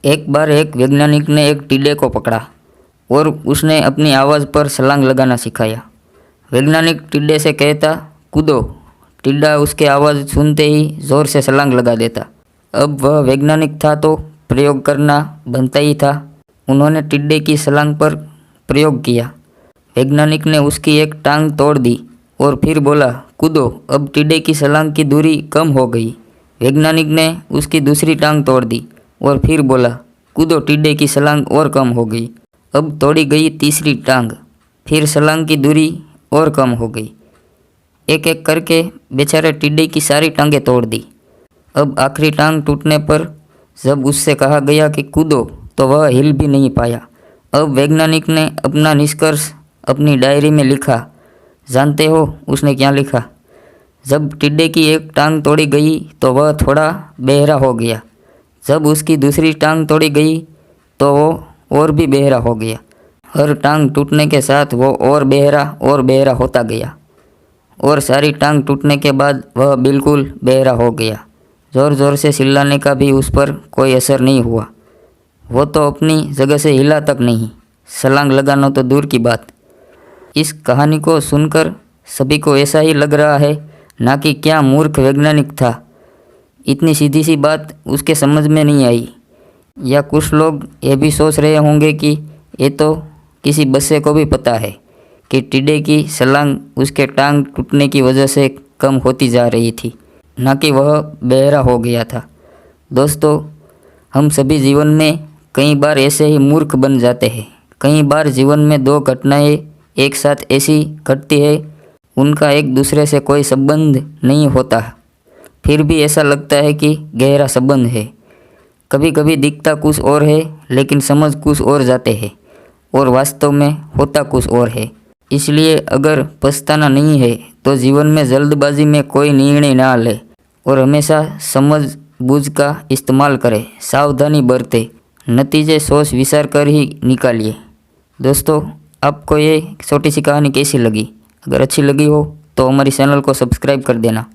एक बार एक वैज्ञानिक ने एक टिड्डे को पकड़ा और उसने अपनी आवाज़ पर छलांग लगाना सिखाया। वैज्ञानिक टिड्डे से कहता, कूदो। टिड्डा उसके आवाज़ सुनते ही ज़ोर से छलांग लगा देता। अब वह वैज्ञानिक था तो प्रयोग करना बनता ही था। उन्होंने टिड्डे की छलांग पर प्रयोग किया। वैज्ञानिक ने उसकी एक टांग तोड़ दी और फिर बोला, कूदो। अब टिड्डे की छलांग की दूरी कम हो गई। वैज्ञानिक ने उसकी दूसरी टांग तोड़ दी और फिर बोला, कूदो। टिड्डे की छलांग और कम हो गई। अब तोड़ी गई तीसरी टांग, फिर छलांग की दूरी और कम हो गई। एक एक करके बेचारे टिड्डे की सारी टांगें तोड़ दी। अब आखिरी टांग टूटने पर जब उससे कहा गया कि कूदो तो वह हिल भी नहीं पाया। अब वैज्ञानिक ने अपना निष्कर्ष अपनी डायरी में लिखा। जानते हो उसने क्या लिखा? जब टिड्डे की एक टांग तोड़ी गई तो वह थोड़ा बहरा हो गया। जब उसकी दूसरी टांग तोड़ी गई तो वो और भी बहरा हो गया। हर टांग टूटने के साथ वो और बहरा होता गया और सारी टांग टूटने के बाद वह बिल्कुल बहरा हो गया। ज़ोर ज़ोर से चिल्लाने का भी उस पर कोई असर नहीं हुआ। वो तो अपनी जगह से हिला तक नहीं, छलांग लगाना तो दूर की बात। इस कहानी को सुनकर सभी को ऐसा ही लग रहा है ना कि क्या मूर्ख वैज्ञानिक था। इतनी सीधी सी बात उसके समझ में नहीं आई। या कुछ लोग ये भी सोच रहे होंगे कि ये तो किसी बच्चे को भी पता है कि टिड्डे की छलांग उसके टांग टूटने की वजह से कम होती जा रही थी, ना कि वह बहरा हो गया था। दोस्तों, हम सभी जीवन में कई बार ऐसे ही मूर्ख बन जाते हैं। कई बार जीवन में दो घटनाएं एक साथ ऐसी घटती है, उनका एक दूसरे से कोई संबंध नहीं होता, फिर भी ऐसा लगता है कि गहरा संबंध है। कभी कभी दिखता कुछ और है लेकिन समझ कुछ और जाते हैं और वास्तव में होता कुछ और है। इसलिए अगर पछताना नहीं है तो जीवन में जल्दबाजी में कोई निर्णय ना ले और हमेशा समझ बूझ का इस्तेमाल करें, सावधानी बरतें, नतीजे सोच विचार कर ही निकालिए। दोस्तों, आपको ये छोटी सी कहानी कैसी लगी? अगर अच्छी लगी हो तो हमारी चैनल को सब्सक्राइब कर देना।